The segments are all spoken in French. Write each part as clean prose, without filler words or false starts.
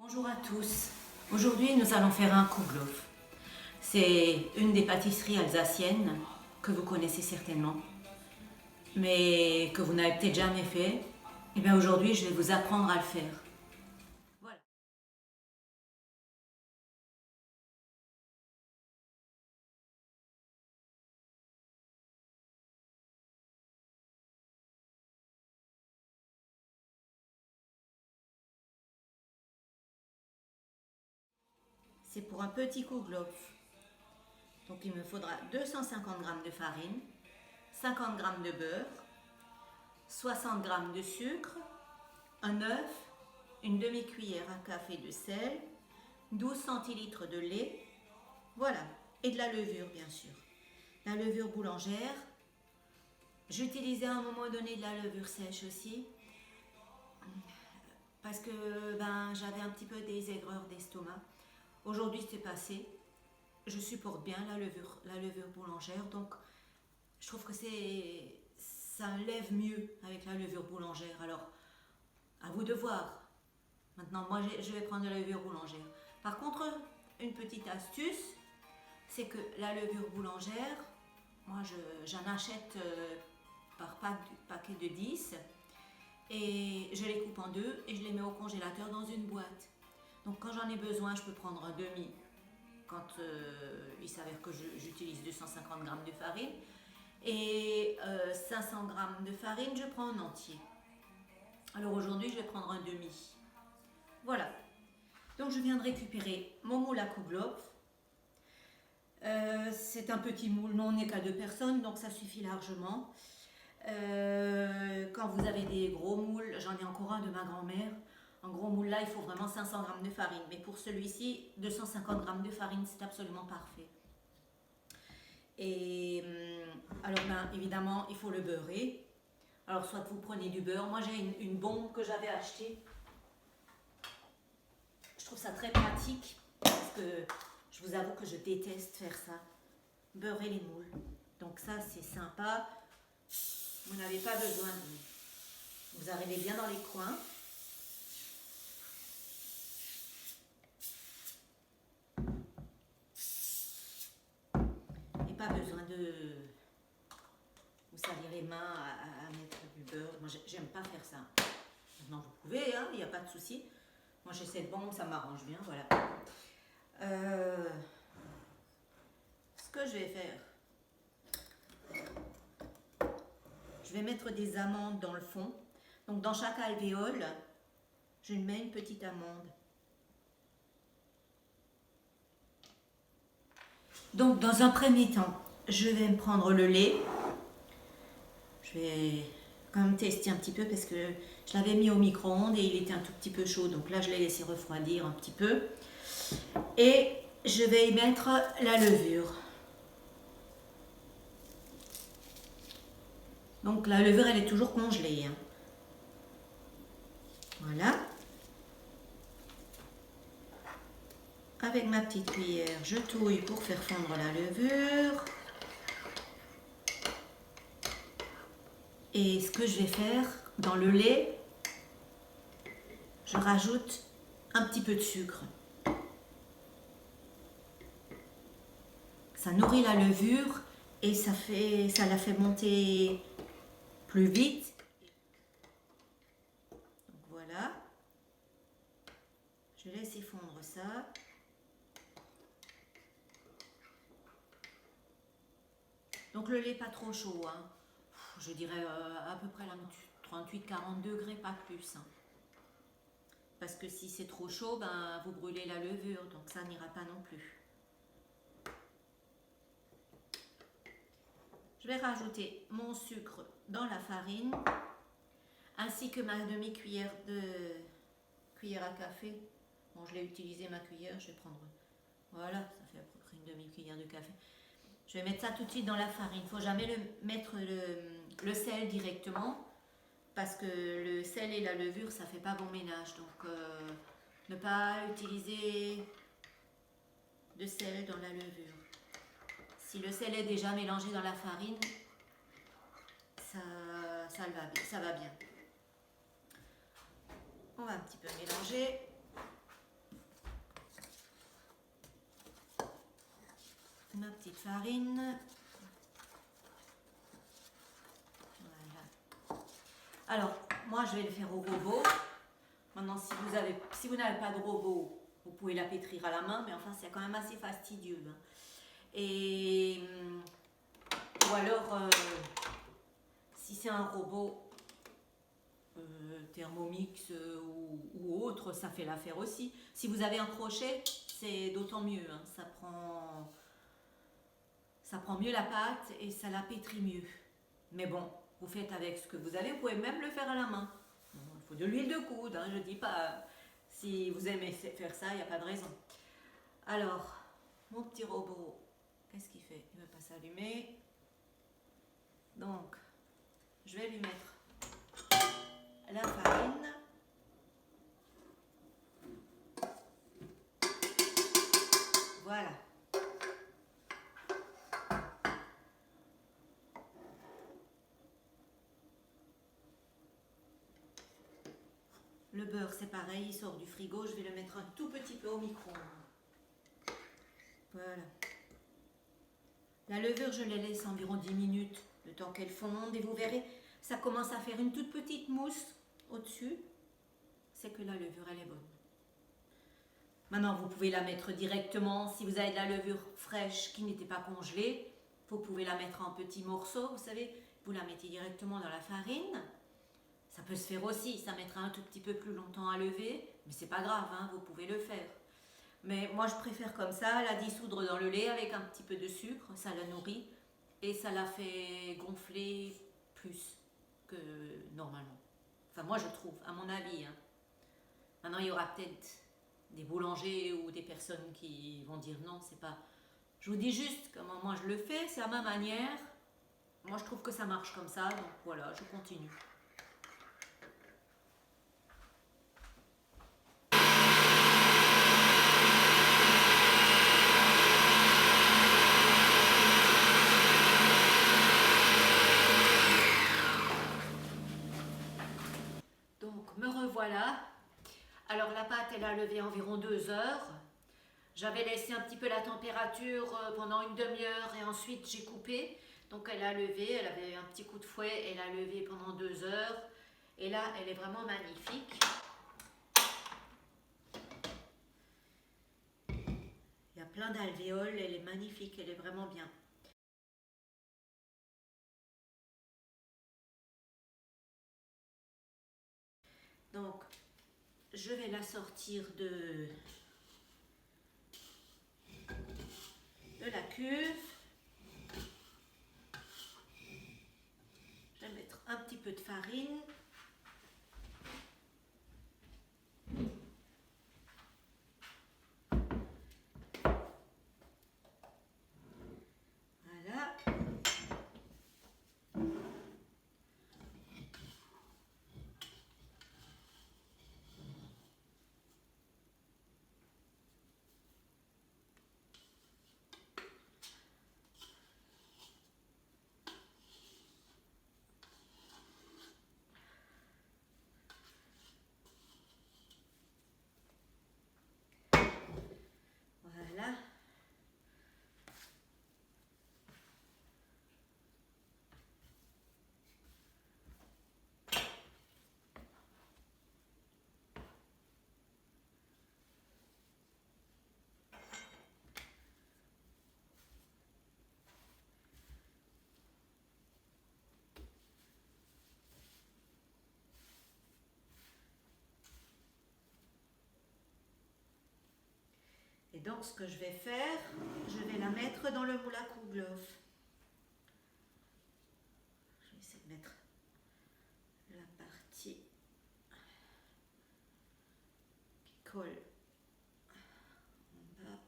Bonjour à tous. Aujourd'hui, nous allons faire un kouglof. C'est une des pâtisseries alsaciennes que vous connaissez certainement, mais que vous n'avez peut-être jamais fait. Et bien aujourd'hui, je vais vous apprendre à le faire. Voilà. C'est pour un petit kouglof. Donc il me faudra 250 g de farine, 50 g de beurre, 60 g de sucre, un œuf, une demi-cuillère à café de sel, 12 centilitres de lait, voilà, et de la levure bien sûr. La levure boulangère, j'utilisais à un moment donné de la levure sèche aussi, parce que j'avais un petit peu des aigreurs d'estomac. Aujourd'hui c'est passé, je supporte bien la levure boulangère, donc je trouve que ça lève mieux avec la levure boulangère. Alors, à vous de voir. Maintenant, moi, je vais prendre de la levure boulangère. Par contre, une petite astuce, c'est que la levure boulangère, moi, j'en achète par paquet de 10 et je les coupe en deux et je les mets au congélateur dans une boîte. Donc, quand j'en ai besoin, je peux prendre un demi quand il s'avère que j'utilise 250 g de farine. Et 500 g de farine, je prends en entier. Alors aujourd'hui, je vais prendre un demi. Voilà. Donc je viens de récupérer mon moule à kouglof. C'est un petit moule, nous on n'est qu'à 2 personnes, donc ça suffit largement. Quand vous avez des gros moules, j'en ai encore un de ma grand-mère. Un gros moule là, il faut vraiment 500 g de farine. Mais pour celui-ci, 250 g de farine, c'est absolument parfait. Et alors évidemment, il faut le beurrer. Alors soit vous prenez du beurre. Moi j'ai une bombe que j'avais achetée. Je trouve ça très pratique parce que je vous avoue que je déteste faire ça. Beurrer les moules. Donc ça c'est sympa. Vous n'avez pas besoin de... Vous arrivez bien dans les coins. Et pas besoin de vous salir les mains à mettre du beurre. Moi j'aime pas faire ça. Maintenant vous pouvez, hein, il n'y a pas de souci. Moi j'ai cette bombe, ça m'arrange bien, voilà. Ce que je vais faire, je vais mettre des amandes dans le fond. Donc dans chaque alvéole, je mets une petite amande. Donc dans un premier temps, je vais me prendre le lait. Je vais quand même tester un petit peu parce que je l'avais mis au micro-ondes et il était un tout petit peu chaud. Donc là, je l'ai laissé refroidir un petit peu. Et je vais y mettre la levure. Donc la levure, elle est toujours congelée, hein. Voilà. Avec ma petite cuillère, je touille pour faire fondre la levure. Et ce que je vais faire, dans le lait, je rajoute un petit peu de sucre. Ça nourrit la levure et ça la fait monter plus vite. Donc voilà. Je laisse fondre ça. Donc le lait pas trop chaud, hein. Je dirais à peu près 38-40 degrés, pas plus, hein. Parce que si c'est trop chaud, vous brûlez la levure, donc ça n'ira pas non plus. Je vais rajouter mon sucre dans la farine, ainsi que ma demi-cuillère cuillère à café. Bon, je l'ai utilisé ma cuillère, je vais prendre... Voilà, ça fait à peu près une demi-cuillère de café. Je vais mettre ça tout de suite dans la farine. Il ne faut jamais mettre le sel directement, parce que le sel et la levure, ça ne fait pas bon ménage. Donc, ne pas utiliser de sel dans la levure. Si le sel est déjà mélangé dans la farine, ça va bien. On va un petit peu mélanger. ma petite farine. Voilà. Alors, moi je vais le faire au robot. Maintenant, si vous n'avez pas de robot, vous pouvez la pétrir à la main, mais enfin c'est quand même assez fastidieux. Hein. Et ou alors, si c'est un robot Thermomix ou autre, ça fait l'affaire aussi. Si vous avez un crochet, c'est d'autant mieux. Hein. Ça prend mieux la pâte et ça la pétrit mieux. Mais bon, vous faites avec ce que vous avez. Vous pouvez même le faire à la main. Il faut de l'huile de coude. Hein, je dis pas. Si vous aimez faire ça, il n'y a pas de raison. Alors, mon petit robot, qu'est-ce qu'il fait? Il ne veut pas s'allumer. Donc, je vais lui mettre la farine. Voilà. Le beurre, c'est pareil, il sort du frigo. Je vais le mettre un tout petit peu au micro-ondes. Voilà. La levure, je la laisse environ 10 minutes, le temps qu'elle fonde. Et vous verrez, ça commence à faire une toute petite mousse au-dessus. C'est que la levure, elle est bonne. Maintenant, vous pouvez la mettre directement. Si vous avez de la levure fraîche qui n'était pas congelée, vous pouvez la mettre en petits morceaux. Vous savez, vous la mettez directement dans la farine. Ça peut se faire aussi. Ça mettra un tout petit peu plus longtemps à lever. Mais c'est pas grave, hein, vous pouvez le faire. Mais moi, je préfère comme ça, la dissoudre dans le lait avec un petit peu de sucre. Ça la nourrit et ça la fait gonfler plus que normalement. Enfin, moi, je trouve, à mon avis. Hein. Maintenant, il y aura peut-être des boulangers ou des personnes qui vont dire non, c'est pas... Je vous dis juste comment moi je le fais, c'est à ma manière. Moi, je trouve que ça marche comme ça, donc voilà, je continue. Donc, me revoilà. Alors, la pâte, elle a levé environ 2 heures. J'avais laissé un petit peu la température pendant une demi-heure et ensuite j'ai coupé. Donc elle a levé, elle avait un petit coup de fouet, elle a levé pendant 2 heures. Et là, elle est vraiment magnifique. Il y a plein d'alvéoles, elle est magnifique, elle est vraiment bien. Donc, je vais la sortir de la cuve. Je vais mettre un petit peu de farine. Voilà. Voilà. Et donc, ce que je vais faire, je vais la mettre dans le moule à Kouglof. Je vais essayer de mettre la partie qui colle en bas.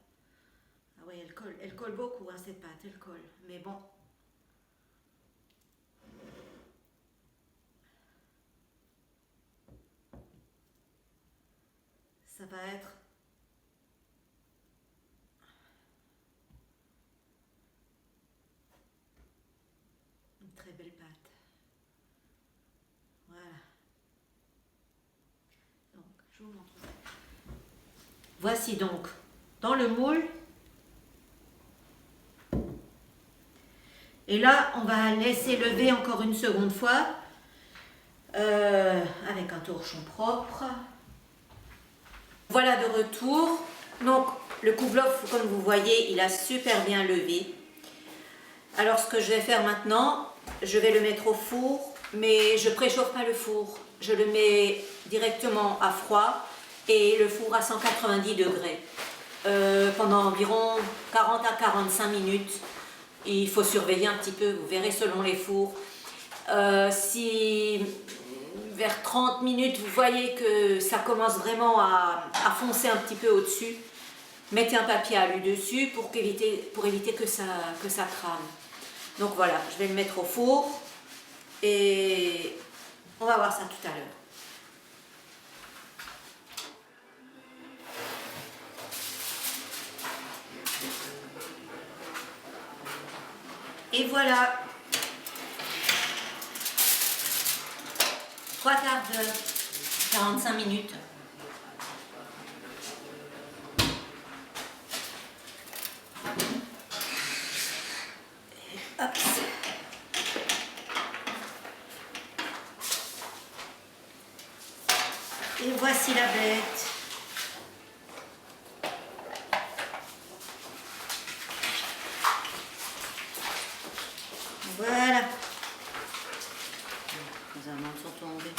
Ah oui, elle colle beaucoup, hein, cette pâte, elle colle. Mais bon. Ça va être une très belle pâte. Voilà. Donc, je vous montre ça. Voici donc dans le moule Et là, on va laisser lever encore une seconde fois avec un torchon propre. Voilà de retour. Donc le kouglof, comme vous voyez, il a super bien levé. Alors ce que je vais faire maintenant, je vais le mettre au four, mais je préchauffe pas le four. Je le mets directement à froid et le four à 190 degrés pendant environ 40 à 45 minutes. Il faut surveiller un petit peu, vous verrez selon les fours. Si vers 30 minutes vous voyez que ça commence vraiment à foncer un petit peu au-dessus, mettez un papier alu dessus pour éviter que ça crame. Donc voilà, je vais le mettre au four et on va voir ça tout à l'heure. Et voilà, 3 quarts d'heure, 45 minutes. Hop. Et voici la bête. Voilà. Les amandes sont tombées.